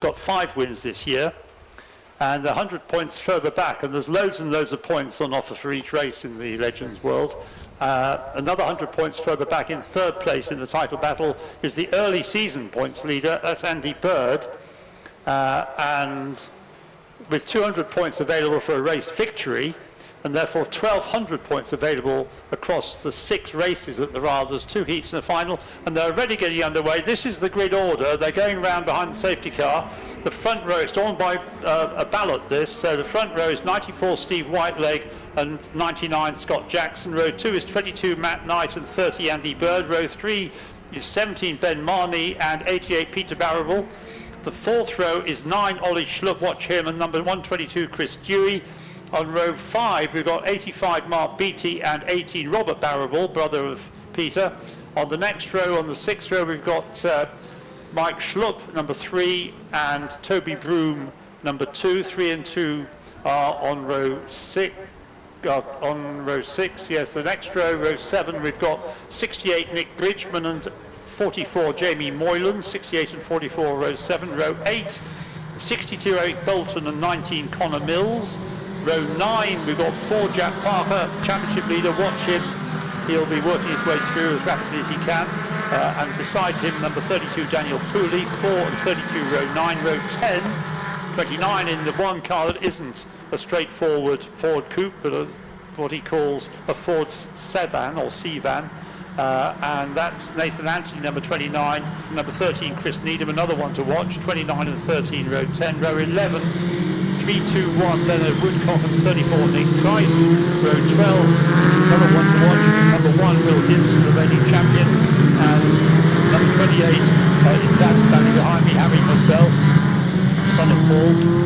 got 5 wins this year, and 100 points further back, and there's loads and loads of points on offer for each race in the Legends world. Another 100 points further back in 3rd place in the title battle is the early season points leader, that's Andy Bird, and with 200 points available for a race victory, and therefore 1,200 points available across the 6 races that there are. There's 2 heats in the final, and they're already getting underway. This is the grid order. They're going round behind the safety car. The front row, it's drawn by a ballot, this. So the front row is 94 Steve Whiteleg and 99 Scott Jackson. Row 2 is 22 Matt Knight and 30 Andy Bird. Row 3 is 17 Ben Marney and 88 Peter Barrable. The 4th row is 9 Ollie Schlupp, watch him, and number 122 Chris Dewey. On row 5, we've got 85 Mark Beattie and 18 Robert Barrable, brother of Peter. On the next row, on the 6th row, we've got Mike Schlupp, number 3, and Toby Broom, number 2. 3 and 2 are on row 6. Yes, the next row, row 7, we've got 68 Nick Bridgman and 44 Jamie Moylan. 68 and 44, row 7. Row 8, 62 Eric Bolton and 19 Connor Mills. Row 9, we've got 4 Jack Parker, championship leader, watch him. He'll be working his way through as rapidly as he can. And beside him, number 32, Daniel Pooley, 4 and 32, row 9. Row 10, 29 in the one car that isn't a straightforward Ford coupe, but what he calls a Ford sedan or C-van. And that's Nathan Anthony, number 29, number 13, Chris Needham, another one to watch, 29 and 13, row 10. Row 11, 3-2-1, Leonard Woodcock and 34 Nick Price. Row 12, another one to watch, number 1 Will Gibson, the reigning champion, and number 28 is Dan standing behind me, Harry Marcel, son of Paul.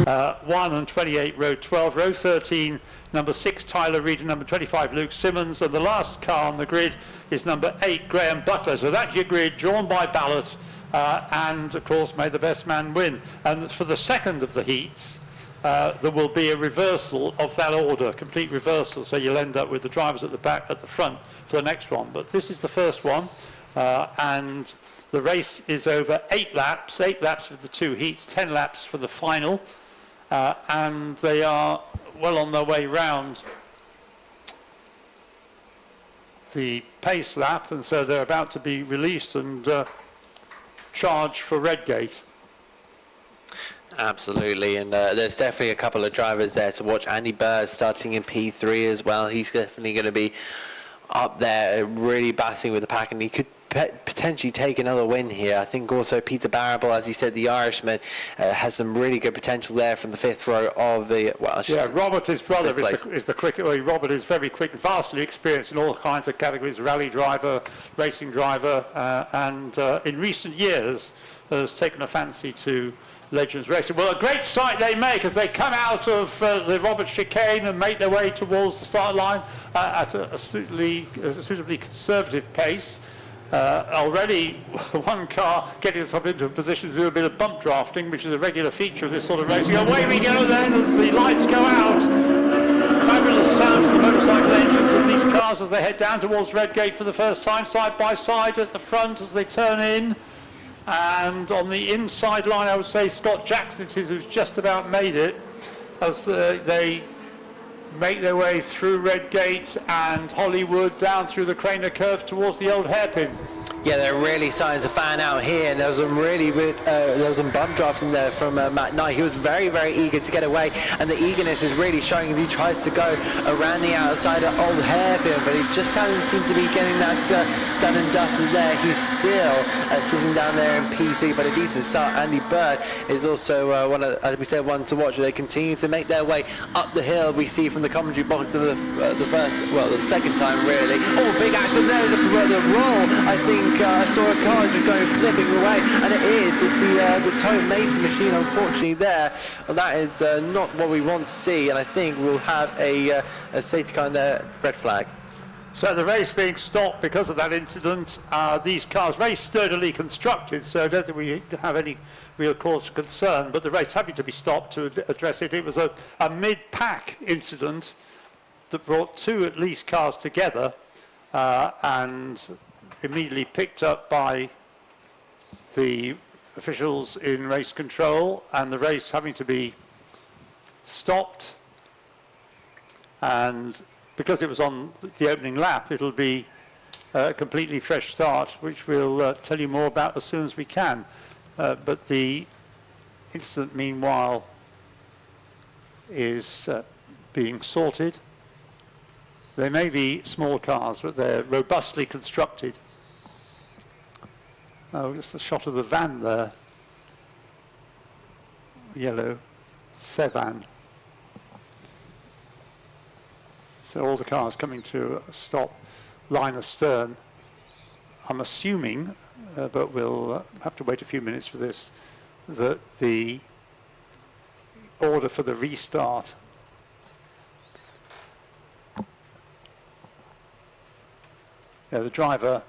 1 and 28, row 12. Row 13, number 6 Tyler Reid and number 25 Luke Simmons, and the last car on the grid is number 8 Graham Butler. So that's your grid drawn by ballot, and of course may the best man win. And for the second of the heats, there will be a reversal of that order, complete reversal, so you'll end up with the drivers at the back, at the front for the next one. But this is the first one, and the race is over 8 laps for the 2 heats, 10 laps for the final, and they are well on their way round the pace lap, and so they're about to be released and charged for Redgate. Absolutely, and there's definitely a couple of drivers there to watch. Andy Bird starting in P3 as well. He's definitely going to be up there, really battling with the pack, and he could potentially take another win here. I think also Peter Barrable, as you said, the Irishman, has some really good potential there from the 5th row of the, well, yeah, Robert, his brother, is the quick. Well, Robert is very quick, vastly experienced in all kinds of categories, rally driver, racing driver, and in recent years has taken a fancy to Legends Racing. Well, a great sight they make as they come out of the Robert chicane and make their way towards the start line at a suitably conservative pace. Already one car getting itself into a position to do a bit of bump drafting, which is a regular feature of this sort of racing. Away we go then as the lights go out. Fabulous sound from the motorcycle engines of these cars as they head down towards Redgate for the first time, side by side at the front as they turn in. And on the inside line, I would say Scott Jackson is who's just about made it as they make their way through Redgate and Hollywood down through the Craner Curve towards the old hairpin. Yeah, they're really starting to fan out here, and there was some really good, there was some bump drafting there from Matt Knight. He was very, very eager to get away, and the eagerness is really showing as he tries to go around the outside of Old Hairpin, but he just hasn't seemed to be getting that done and dusted there. He's still sitting down there in P3, but a decent start. Andy Bird is also one of, as we said, one to watch. They continue to make their way up the hill. We see from the commentary box to the second time really. Oh, big accident there, the roll. I think I saw a car just going flipping away, and it's the tow mates machine, unfortunately there. Well, that is not what we want to see, and I think we'll have a safety car in there, red flag. So the race being stopped because of that incident. These cars very sturdily constructed, so I don't think we have any real cause for concern, but the race having to be stopped to address it. It was a mid-pack incident that brought 2 at least cars together, and immediately picked up by the officials in race control, and the race having to be stopped. And because it was on the opening lap, it'll be a completely fresh start, which we'll tell you more about as soon as we can. But the incident, meanwhile, is being sorted. They may be small cars, but they're robustly constructed. Oh, just a shot of the van there. The yellow sedan. So all the cars coming to a stop, line astern. I'm assuming, but we'll have to wait a few minutes for this, that the order for the restart the driver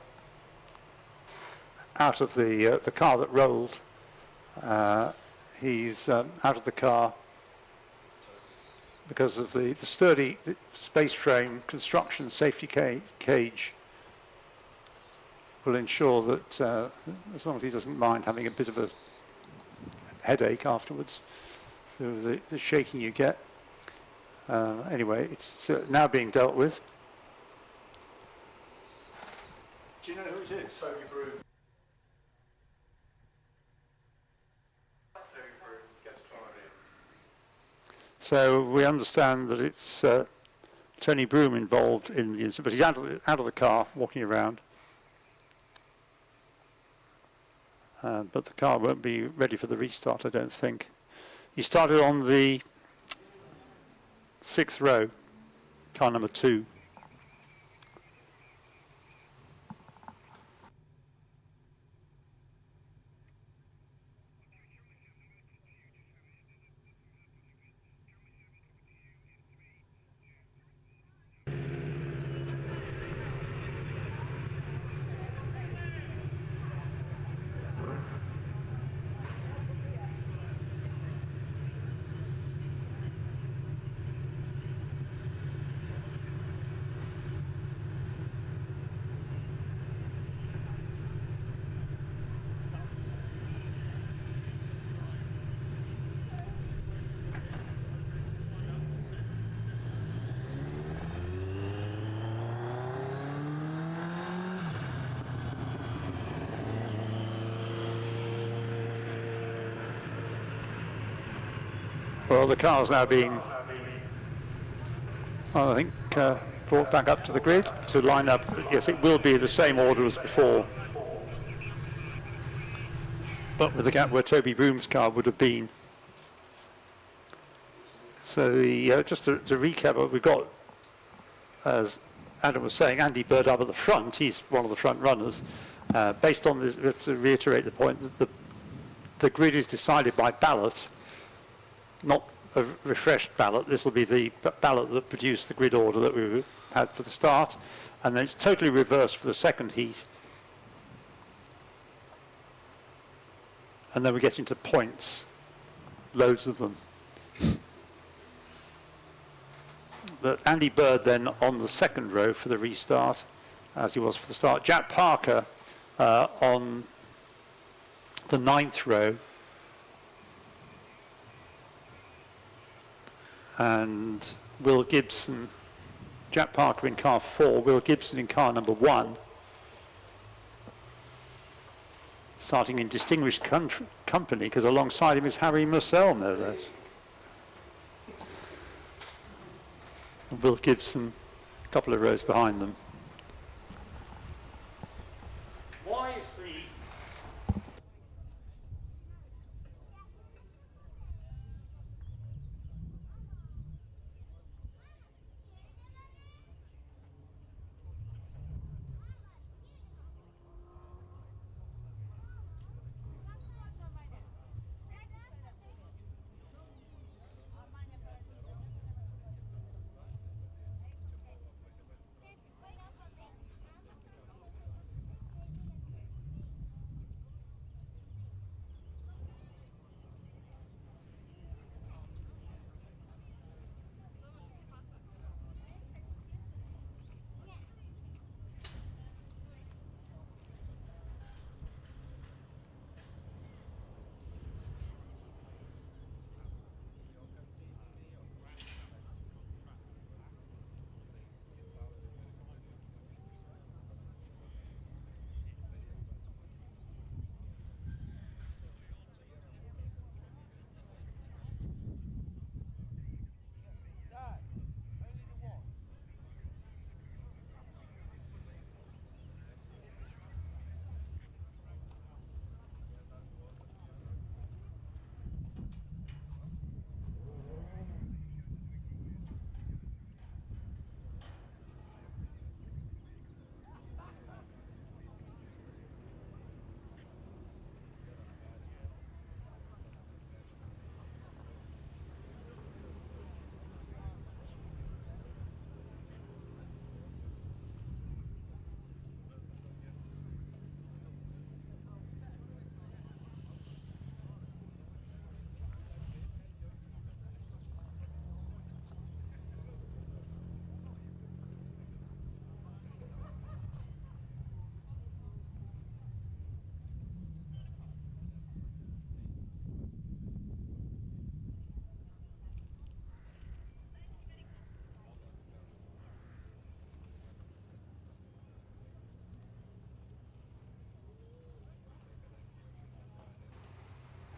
out of the car that rolled. He's out of the car because of the sturdy space frame construction safety cage will ensure that as long as he doesn't mind having a bit of a headache afterwards through the shaking you get. Anyway, it's now being dealt with. Do you know who it is? Toby Broom. So we understand that it's Tony Broom involved in the incident, but he's out of the car, walking around. But the car won't be ready for the restart, I don't think. He started on the 6th row, car number 2. Well, the car's now being, I think, brought back up to the grid to line up. Yes, it will be the same order as before, but with the gap where Toby Broom's car would have been. So the, just to recap, we've got, as Adam was saying, Andy Bird up at the front. He's one of the front runners. Based on this, to reiterate the point, that the grid is decided by ballot, not a refreshed ballot. This will be the ballot that produced the grid order that we had for the start, and then it's totally reversed for the second heat. And then we get into points, loads of them. But Andy Bird then on the 2nd row for the restart, as he was for the start. Jack Parker on the 9th row. And Will Gibson, Jack Parker in car 4, Will Gibson in car number 1. Starting in distinguished company, because alongside him is Harry Mursell, no less. And Will Gibson, a couple of rows behind them. Why is the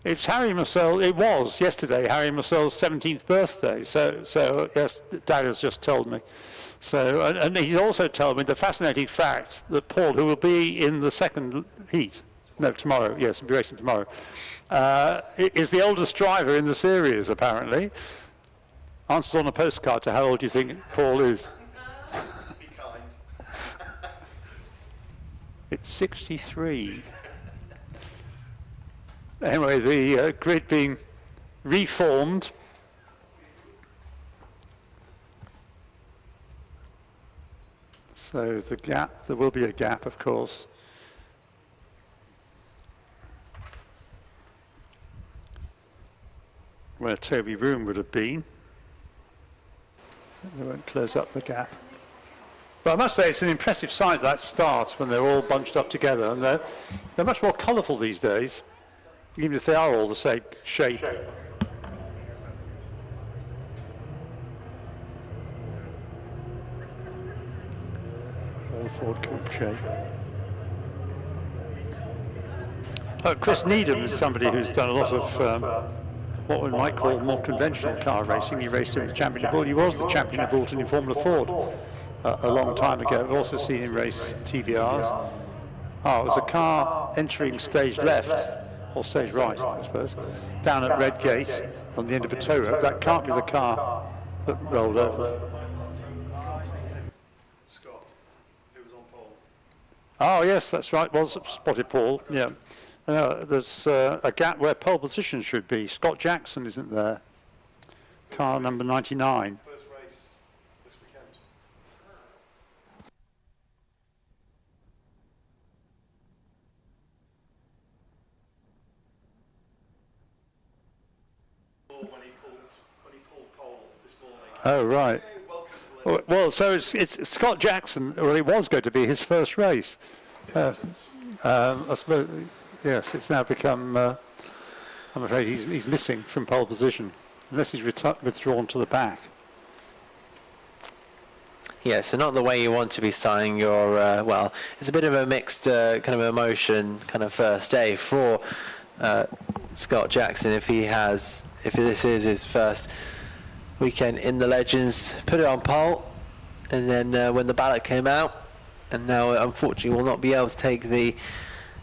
It's Harry Marcel. It was yesterday Harry Marcel's 17th birthday. So yes, Dad has just told me. So and he's also told me the fascinating fact that Paul, who will be in the second heat, no, tomorrow. Yes, he'll be racing tomorrow. Is the oldest driver in the series apparently. Answers on a postcard to how old do you think Paul is? Be kind. It's 63. Anyway, the grid being reformed. So the gap, there will be a gap, of course. Where Toby Room would have been. They won't close up the gap. But I must say it's an impressive sight, that start, when they're all bunched up together. And they're much more colourful these days, even if they are all the same shape. All Ford Coke shape. Chris Needham is somebody who's done a lot of what we might call more conventional car racing. He raced in the Champion of Bull. He was the Champion of Wilton in Formula Ford a long time ago. I've also seen him race TVRs. Oh, it was a car entering stage left, or stage right, I suppose, down at Redgate on the end of a tow rope. That can't be the car that rolled over. Scott, who was on pole. Oh, yes, that's right. Was spotted Paul, yeah. There's a gap where pole position should be. Scott Jackson isn't there. Car number 99. First race this weekend. When he pulled pole this morning. Oh, right. Welcome to Liverpool. Well, so it's Scott Jackson. Well, it was going to be his first race. I suppose, yes, it's now become. I'm afraid he's missing from pole position, unless he's withdrawn to the back. Yeah, so not the way you want to be starting your, well, it's a bit of a mixed kind of emotion kind of first day for Scott Jackson if this is his first weekend in the Legends, put it on pole, and then when the ballot came out, and now unfortunately will not be able to take the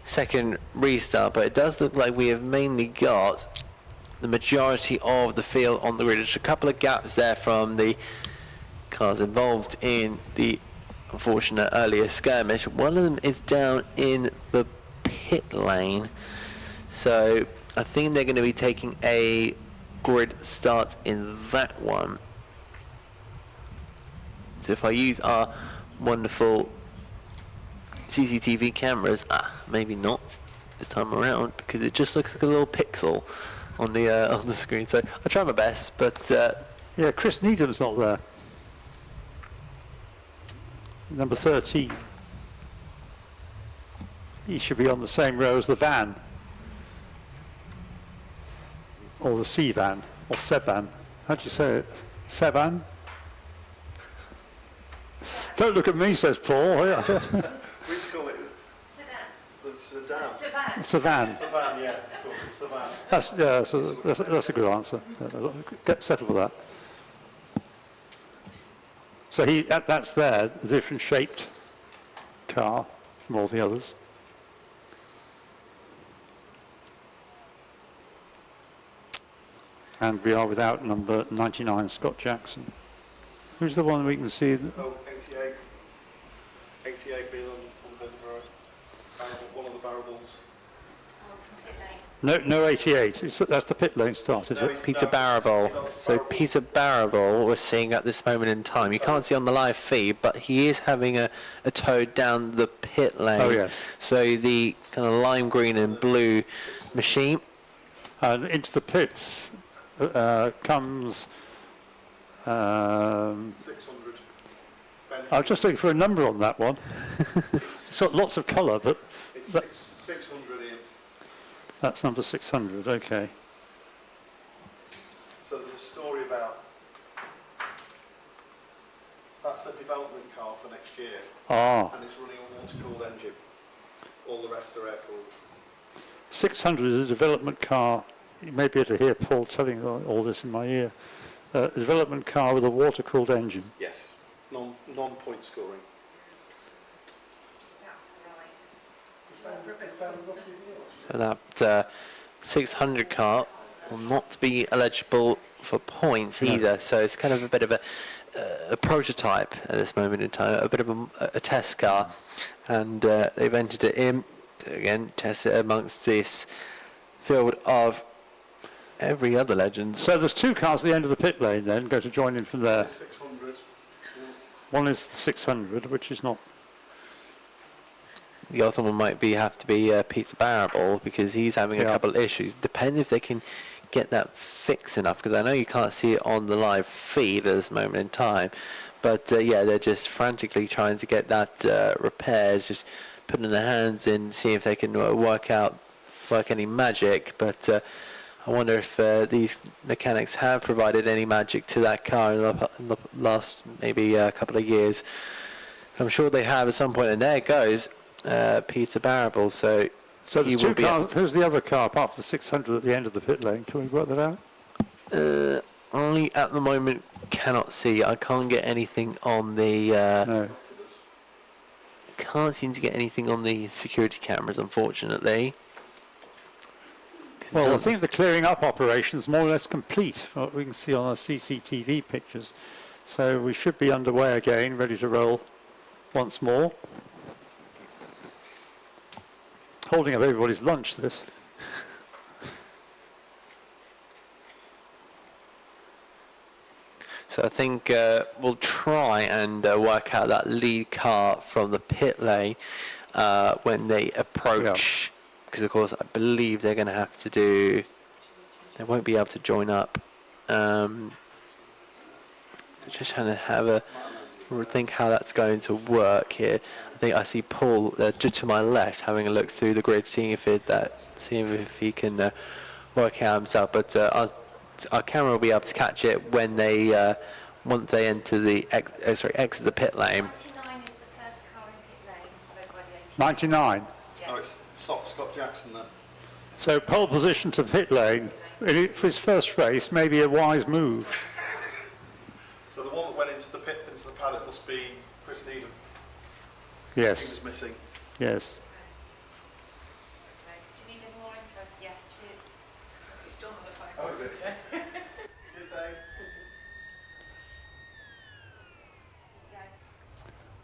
second restart, but it does look like we have mainly got the majority of the field on the grid. There's a couple of gaps there from the cars involved in the unfortunate earlier skirmish. One of them is down in the pit lane, so I think they're going to be taking a grid start in that one. So if I use our wonderful CCTV cameras, maybe not this time around, because it just looks like a little pixel on the screen. So I try my best, but yeah, Chris Needham's not there. Number 13. He should be on the same row as the van, or the C-van, or Sevan. How do you say it? Sevan? Don't look at me, says Paul. We used to call it Sedan. the sedan. Sevan. Sevan. Savan, yeah, it's called the Savan. That's a good answer. Get settled with that. So that's there, the different shaped car from all the others. And we are without number 99, Scott Jackson. Who's the one we can see? Oh, 88. 88 being on the road. One of the barrel balls. Oh, from pit lane. No 88. That's the pit lane start, is it? Peter Barrable. So Peter Barrable, what we're seeing at this moment in time, you can't see on the live feed, but he is having a tow down the pit lane. Oh, yes. So the kind of lime green and blue machine. And into the pits comes... 600. I was just looking for a number on that one. It's got lots of colour, but It's 600 in. that's number 600, okay. So there's a story about. So that's a development car for next year, Ah, and it's running a water-cooled engine. All the rest are air-cooled. 600 is a development car you may be able to hear Paul telling all this in my ear. A development car with a water-cooled engine. Yes. Non-point scoring. Just out for the ride. So that 600 car will not be eligible for points either. So it's kind of a bit of a prototype at this moment in time, a bit of a test car, and they've entered it in again, test it amongst this field of every other legend. So there's two cars at the end of the pit lane then, go to join in from there. 600. One is the 600, which is not... The other one might have to be Peter Barrable, because he's having a couple of issues. Depends if they can get that fixed enough, because I know you can't see it on the live feed at this moment in time. But yeah, they're just frantically trying to get that repaired, just putting their hands in, see if they can work any magic. But I wonder if these mechanics have provided any magic to that car in the last maybe couple of years. I'm sure they have at some point, and there it goes. Peter Barrable, so there's two cars. Who's the other car apart from the 600 at the end of the pit lane? Can we work that out? I at the moment cannot see. I can't get anything on the No. can't seem to get anything on the security cameras, unfortunately. Well, I think the clearing up operation is more or less complete, from what we can see on our CCTV pictures. So we should be underway again, ready to roll once more. Holding up everybody's lunch, this. So I think we'll try and work out that lead car from the pit lane when they approach, because of course I believe they're going to have to do, they won't be able to join up. So just trying to have a think how that's going to work here. I think I see Paul just to my left having a look through the grid, seeing if he can work out himself. But our camera will be able to catch it when they once they enter the exit the pit lane. 99 is the first car in pit lane, followed by the 99. Oh, it's Scott Jackson there. So pole position to pit lane for his first race may be a wise move. So the one that went into the pit, into the paddock, must be Chris Needham. He Yes, was missing. yes. Okay. Do you need any more info? Yeah, cheers. It's John on the phone. Oh, is it? Cheers, Dave.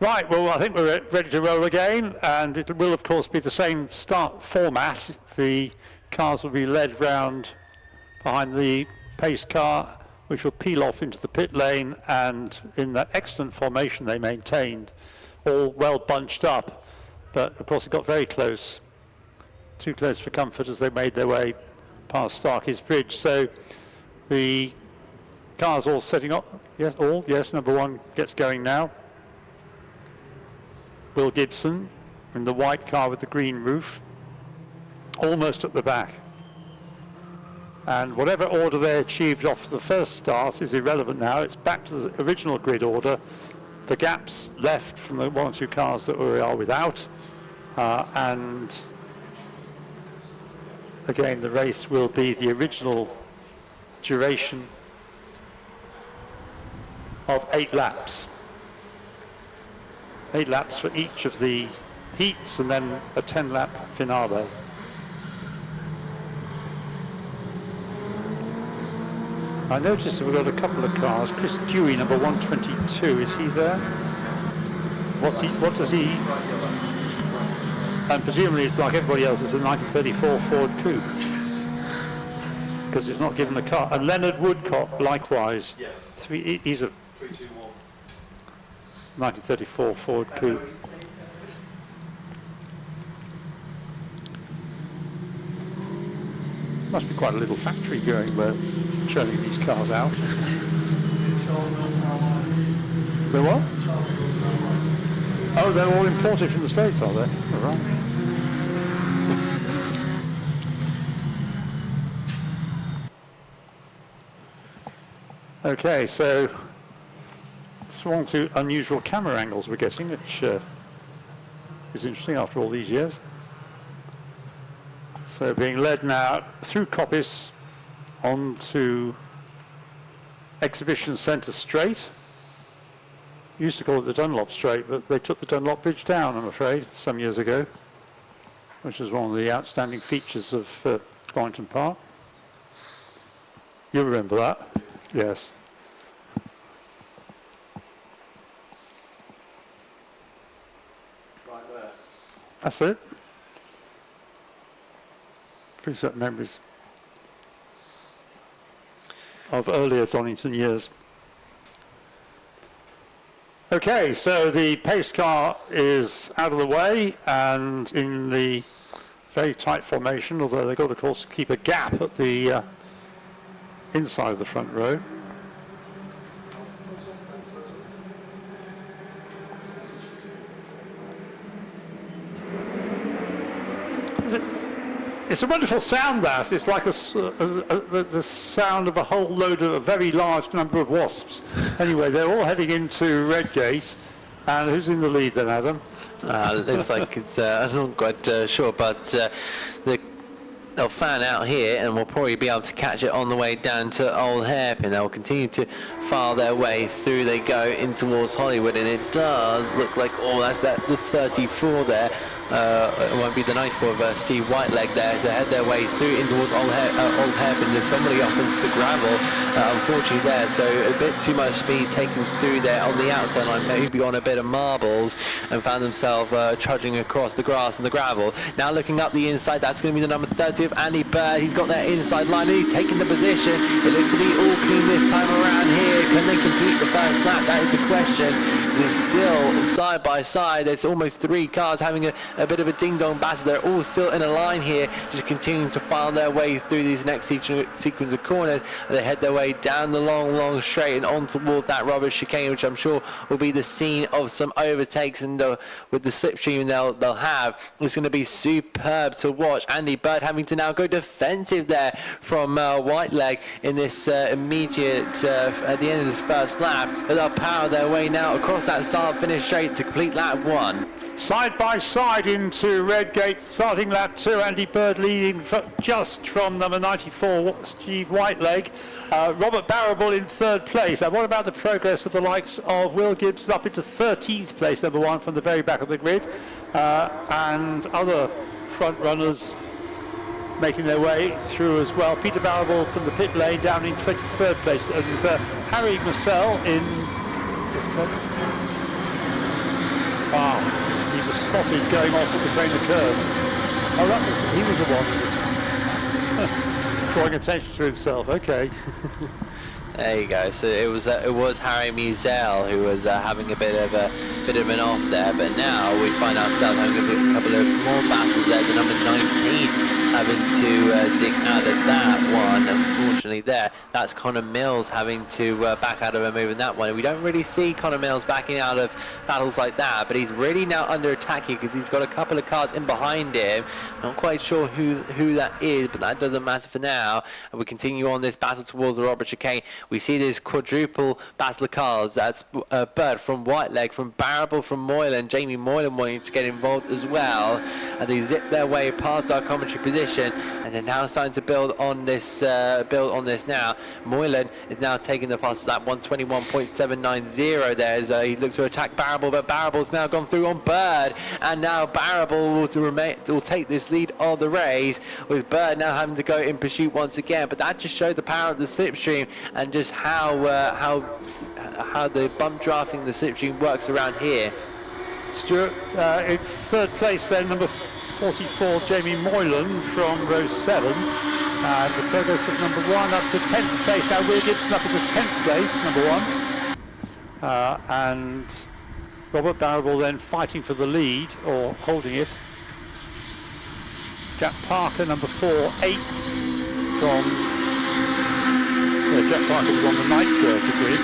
Right, well, I think we're ready to roll again, and it will, of course, be the same start format. The cars will be led round behind the pace car, which will peel off into the pit lane, and in that excellent formation they maintained, all well bunched up. But, of course, it got very close, too close for comfort as they made their way past Starkey's Bridge. So the cars all setting up. Yes, all. Yes, number one gets going now. Will Gibson in the white car with the green roof, almost at the back. And whatever order they achieved off the first start is irrelevant now. It's back to the original grid order. The gaps left from the one or two cars that we are without. And again, the race will be the original duration of 8 laps. 8 laps for each of the heats, and then a 10-lap finale. I noticed that we've got a couple of cars. Chris Dewey, number 122, is he there? What does he... And presumably it's like everybody else, it's a 1934 Ford Coupe. Because it's not given a car. And Leonard Woodcock, likewise. Yes. He's a 321. 1934 Ford Coupe. Must be quite a little factory going where churning these cars out. They're what? Oh, they're all imported from the States, are they? All right. Okay, so one or two unusual camera angles we're getting, which is interesting after all these years. So being led now through Coppice on to Exhibition Centre Straight. Used to call it the Dunlop Straight, but they took the Dunlop Bridge down, I'm afraid, some years ago, which is one of the outstanding features of Donington Park. You remember that? Yes. Right there. That's it. Brings up memories of earlier Donington years. Okay, so the pace car is out of the way and in the very tight formation, although they've got to, of course, keep a gap at the inside of the front row. It's a wonderful sound, that. It's like the sound of a whole load of a very large number of wasps. Anyway, they're all heading into Redgate. And who's in the lead then, Adam? Looks like it's, I'm not quite sure, but they'll fan out here and we'll probably be able to catch it on the way down to Old Hairpin. They'll continue to file their way through. They go in towards Hollywood, and it does look like, oh, that's the 34 there. It won't be the 94 of Steve Whiteleg there, to head their way through in towards Old Hairpin. There's somebody off into the gravel, unfortunately there, so a bit too much speed taken through there on the outside line, maybe on a bit of marbles, and found themselves trudging across the grass and the gravel. Now looking up the inside, that's going to be the number 30 of Andy Bird. He's got that inside line and he's taking the position. It looks to be all clean this time around here. Can they complete the first lap? That is the question. It's still side by side. There's almost 3 cars having a bit of a ding-dong battle. They're all still in a line here, just continuing to file their way through these next sequence of corners, and they head their way down the long straight and on toward that rubber chicane, which I'm sure will be the scene of some overtakes, and with the slipstream they'll have, it's going to be superb to watch. Andy Bird having to now go defensive there from Whiteleg in this immediate at the end of this first lap, but they'll power their way now across that start-finish straight to complete lap 1. Side by side into Redgate, starting lap 2. Andy Bird leading just from number 94, Steve Whiteleg. Robert Barrable in 3rd place. And what about the progress of the likes of Will Gibbs up into 13th place, number 1 from the very back of the grid, and other front runners making their way through as well. Peter Barrable from the pit lane down in 23rd place, and Harry Marcel in 5th place. Wow. He was spotted going off at between the curves. Oh, he was the one who was drawing attention to himself. Okay. There you go. So it was Harry Musel who was having a bit of an off there, but now we find ourselves having a couple of more battles there. The number 19 having to dig out of that one, unfortunately there. That's Connor Mills having to back out of a move in that one. We don't really see Connor Mills backing out of battles like that, but he's really now under attack here because he's got a couple of cars in behind him. Not quite sure who that is, but that doesn't matter for now. And we continue on this battle towards the Robert Chicane. We see this quadruple battle of cars. That's Bird from Whiteleg, from Barrable, from Moylan. Jamie Moylan wanting to get involved as well. And they zip their way past our commentary position, and they're now starting to build on this now. Moylan is now taking the fastest lap, 121.790 there as he looks to attack Barrable, but Barrable's now gone through on Bird, and now Barrable will take this lead of the race, with Bird now having to go in pursuit once again. But that just showed the power of the slipstream and just how the bump drafting the slipstream works around here. Stuart in 3rd place then, number 44 Jamie Moylan from row 7, and the progress of number 1 up to 10th place. Now Will Gibson up into 10th place, number 1, and Robert Barrable then fighting for the lead, or holding it. Jack Parker, number 4, 8th from Jack Parker was on the 9th row of the grid.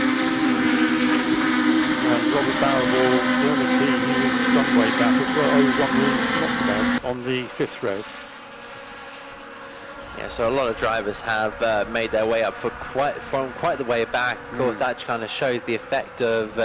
And Robert Barrable, where was he? He was some way back as well. He was on the 5th row. Yeah, so a lot of drivers have made their way up from quite the way back. Of course, that kind of shows the effect of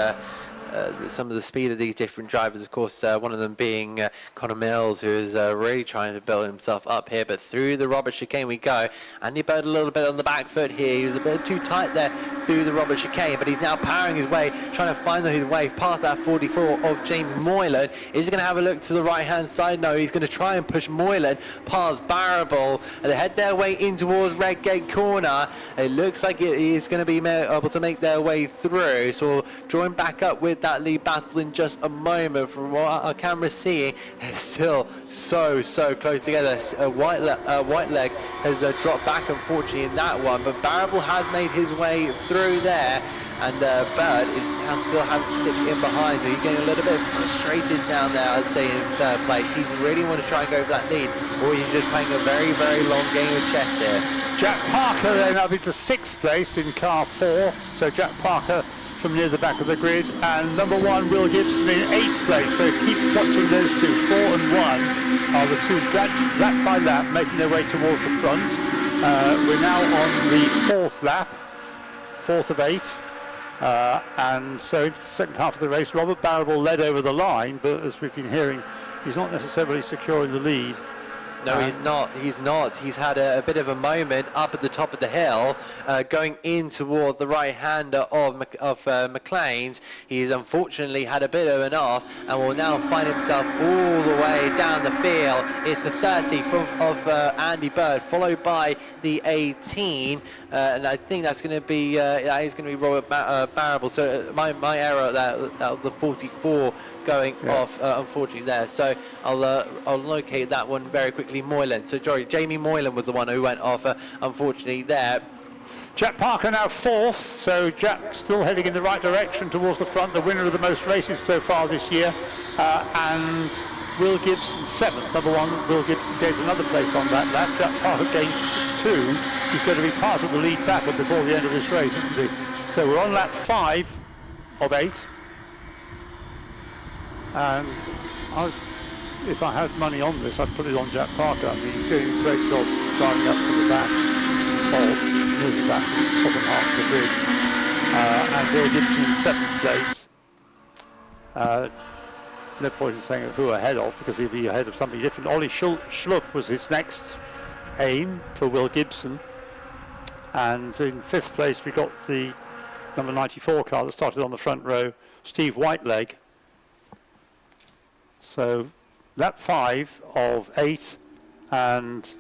some of the speed of these different drivers. Of course, one of them being Connor Mills, who is really trying to build himself up here. But through the Robert chicane we go. Andy Bird a little bit on the back foot here. He was a bit too tight there through the Robert chicane, but he's now powering his way, trying to find his way past that 44 of Jamie Moylan. Is he going to have a look to the right-hand side? No, he's going to try and push Moylan past Barrable, and they head their way in towards Red Gate Corner. It looks like it is going to be able to make their way through. So we'll join back up with that lead battle in just a moment. From what our camera's seeing, they're still so close together. Whiteleg has dropped back, unfortunately, in that one, but Barrable has made his way through there, and Bird is now still having to sit in behind, so he's getting a little bit frustrated down there, I'd say, in third place. He's really want to try and go for that lead, or he's just playing a very long game of chess here. Jack Parker then up into 6th place in car 4, so Jack Parker from near the back of the grid, and number 1 Will Gibson in 8th place, so keep watching those two. 4 and 1 are the two lap by lap making their way towards the front. We're now on the 4th lap, 4th of 8, and so into the second half of the race. Robert Barrable led over the line, but as we've been hearing, he's not necessarily securing the lead. No, he's not. He's not. He's had a bit of a moment up at the top of the hill, going in toward the right-hander of McLean's. He's unfortunately had a bit of an off, and will now find himself all the way down the field. It's the 30 of Andy Bird, followed by the 18, and I think that's going to be that is going to be Robert Barrable. So my error, that was the 44 going off, unfortunately there. So I'll locate that one very quickly. Moylan. So Jamie Moylan was the one who went off, unfortunately there. Jack Parker now 4th, so Jack still heading in the right direction towards the front, the winner of the most races so far this year, and Will Gibson 7th. Number 1 Will Gibson gains another place on that lap. Jack Parker gains 2. He's going to be part of the lead battle before the end of this race, isn't he? So we're on lap 5 of 8, and if I had money on this, I'd put it on Jack Parker. I mean, he's doing a great job driving up to the back, or near the back, bottom half of the grid. And Will Gibson in 7th place. No point in saying who ahead of, because he'll be ahead of somebody different. Ollie Schlupp was his next aim for Will Gibson. And in 5th place, we got the number 94 car that started on the front row, Steve Whiteleg. So lap 5 of 8, and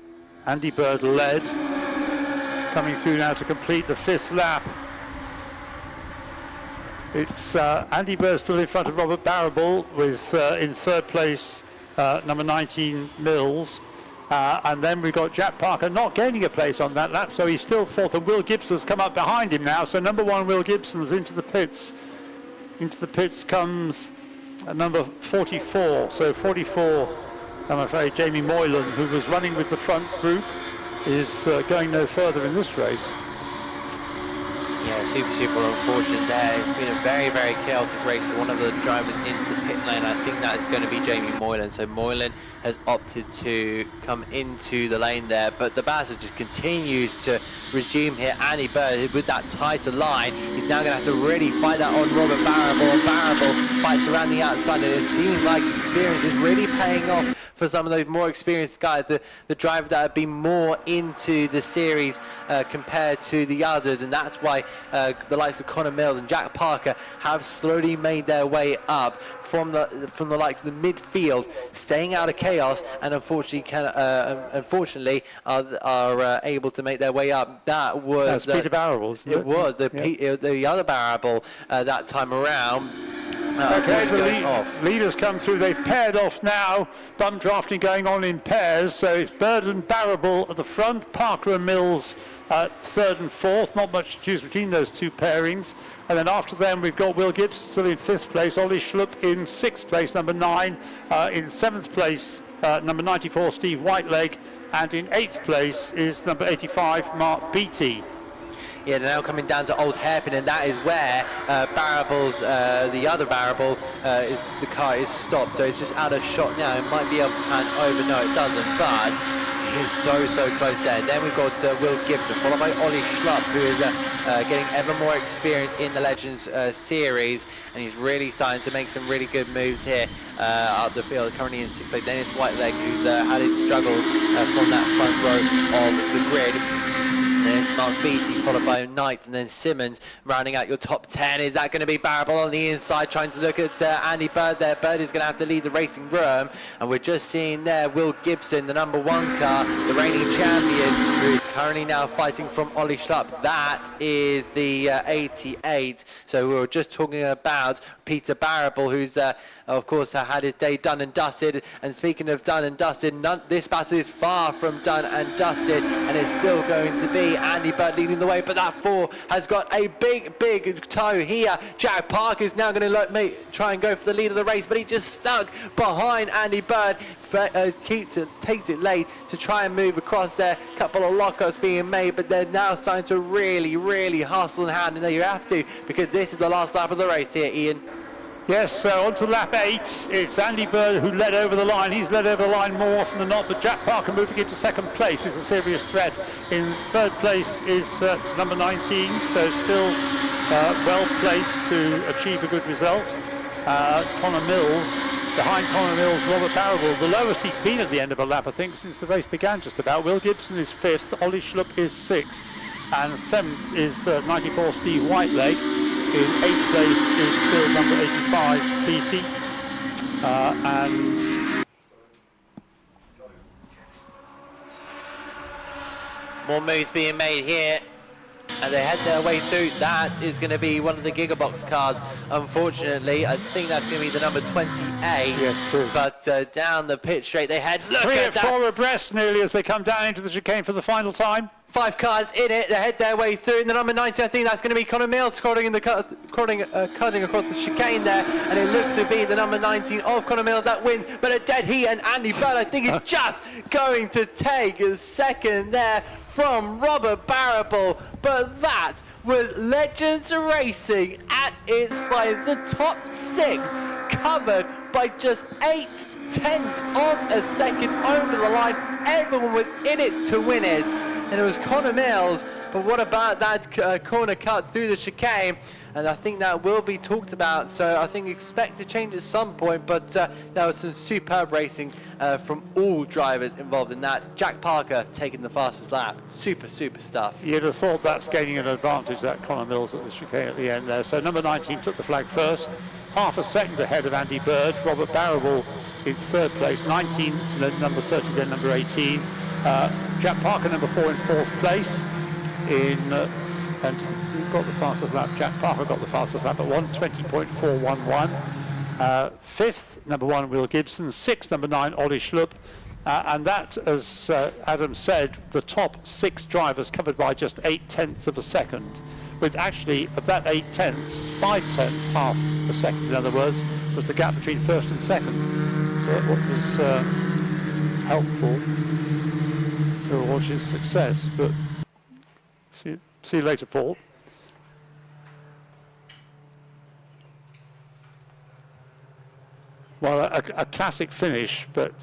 Andy Bird led, coming through now to complete the 5th lap. It's Andy Bird still in front of Robert Barrable, with in 3rd place number 19 Mills, and then we've got Jack Parker not gaining a place on that lap, so he's still 4th, and Will Gibson's come up behind him now, so number 1 Will Gibson's into the pits. Into the pits comes number 44, so 44, I'm afraid Jamie Moylan, who was running with the front group, is going no further in this race. Yeah, super unfortunate there. It's been a very chaotic race. One of the drivers into the pit lane, I think that is going to be Jamie Moylan. So Moylan has opted to come into the lane there, but the battle just continues to resume here. Andy Bird with that tighter line, he's now going to have to really fight that on Robert Barrable. Barrable fights around the outside, and it seems like experience is really paying off for some of those more experienced guys, the drivers that have been more into the series compared to the others, and that's why the likes of Connor Mills and Jack Parker have slowly made their way up from the likes of the midfield, staying out of chaos, and unfortunately are able to make their way up. That was Peter Barrable, isn't it? It was the other Barrable that time around. Okay, the leaders come through. They've paired off now. Bum drafting going on in pairs. So it's Bird and Barrable at the front. Parker and Mills 3rd and 4th. Not much to choose between those two pairings. And then after them, we've got Will Gibson still in 5th place. Ollie Schlupp in 6th place, number 9. In 7th place, number 94, Steve Whiteleg. And in 8th place is number 85, Mark Beattie. Yeah, they're now coming down to Old Hairpin, and that is where Barrable's, the other Barrable, the car is stopped, so it's just out of shot now. It might be able to pan over, no it doesn't, but He's so close there. Then we've got Will Gibson, followed by Ollie Schlupp, who is getting ever more experience in the Legends series, and he's really starting to make some really good moves here up the field. Currently in 6th place, Dennis Whiteleg, who's had his struggles from that front row of the grid. And then it's Mark Beattie, followed by Knight, and then Simmons rounding out your top 10. Is that going to be Barrable on the inside, trying to look at Andy Bird there? Bird is going to have to lead the racing room. And we're just seeing there Will Gibson, the number 1 car, the reigning champion, who is currently now fighting from Ollie Schlupp. That is the 88. So we were just talking about Peter Barrable, who's of course had his day done and dusted. And speaking of done and dusted, this battle is far from done and dusted, and it's still going to be Andy Bird leading the way, but that 4 has got a big toe here. Jack Park is now going to try and go for the lead of the race, but he just stuck behind Andy Bird. Takes it late to try and move across there. Couple of lockups being made, but they're now starting to really hustle and hand, and there you have to, because this is the last lap of the race here, Ian. Yes, so on to lap 8. It's Andy Bird who led over the line. He's led over the line more often than not, but Jack Parker moving into 2nd place is a serious threat. In 3rd place is number 19, so still well placed to achieve a good result. Connor Mills, behind Connor Mills, Robert Barrable, the lowest he's been at the end of a lap, I think, since the race began just about. Will Gibson is 5th, Ollie Schlupp is 6th, and 7th is 94 Steve Whiteleg. In 8th place is still number 85, Beattie. And more moves being made here, and they head their way through. That is going to be one of the Gigabox cars, unfortunately. I think that's going to be the number 28. Yes, true. But down the pit straight they head. Look 3 at or that. 4 abreast nearly as they come down into the chicane for the final time. 5 cars in it, they head their way through. In the number 90, I think that's going to be Connor Mills cutting across the chicane there, and it looks to be the number 19 of Connor Mills that wins. But a dead heat, and Andy Bird, I think, is just going to take a second there from Robert Barrable. But that was Legends Racing at its finest. The top 6 covered by just 8/10 of a second over the line. Everyone was in it to win it. And it was Connor Mills, but what about that corner cut through the chicane? And I think that will be talked about, so I think expect to change at some point, but there was some superb racing from all drivers involved in that. Jack Parker taking the fastest lap. Super stuff. You'd have thought that's gaining an advantage, that Connor Mills at the chicane at the end there. So number 19 took the flag first, half a second ahead of Andy Bird. Robert Barrable in 3rd place, 19, then number 30, then number 18. Jack Parker number 4 in 4th place and who got the fastest lap? Jack Parker got the fastest lap at 1:20.411. 5th number 1 Will Gibson, 6th number 9 Ollie Schlupp, and that, as Adam said, the top 6 drivers covered by just 8/10 of a second, with actually of that 8/10, 5/10, half a second in other words, was the gap between 1st and 2nd. So what was helpful to watch his success, but see you later, Paul. Well, a classic finish, but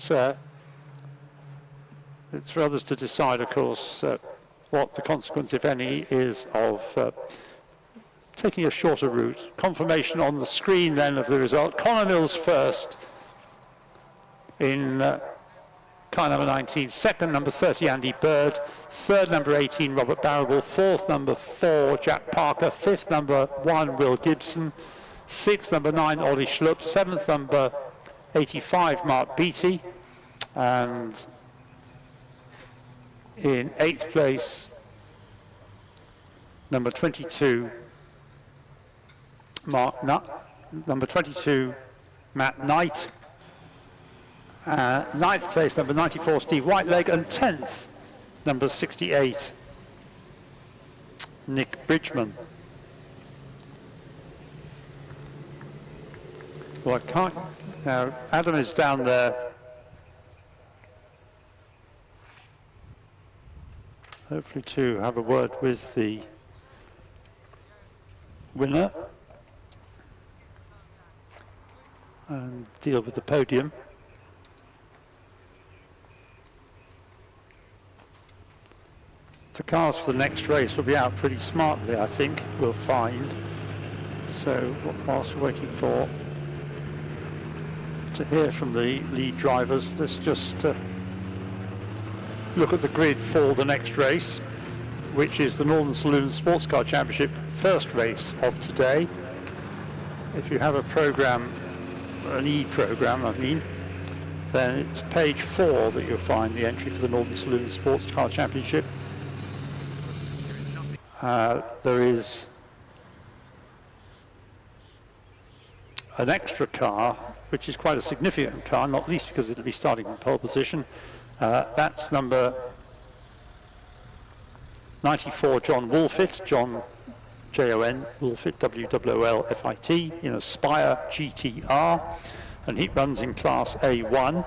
it's for others to decide, of course, what the consequence, if any, is of taking a shorter route. Confirmation on the screen then of the result. Connor Mills first in car number 19, 2nd number 30 Andy Bird, 3rd number 18 Robert Barrable, 4th number 4 Jack Parker, 5th number 1 Will Gibson, 6th number 9 Ollie Schlupp, 7th number 85 Mark Beattie, and in 8th place number 22 number 22 Matt Knight. 9th place, number 94, Steve Whiteleg, and 10th, number 68, Nick Bridgman. Well, I can't, now Adam is down there. Hopefully to have a word with the winner and deal with the podium. The cars for the next race will be out pretty smartly, I think, we'll find. So whilst we're waiting to hear from the lead drivers, let's just look at the grid for the next race, which is the Northern Saloon Sports Car Championship first race of today. If you have a program, an e-program I mean, then it's page 4 that you'll find the entry for the Northern Saloon Sports Car Championship. There is an extra car, which is quite a significant car, not least because it'll be starting from pole position. That's number 94, John Woolfit, John Jon Woolfit, WWLFIT, in a Spire GTR, and he runs in Class A1.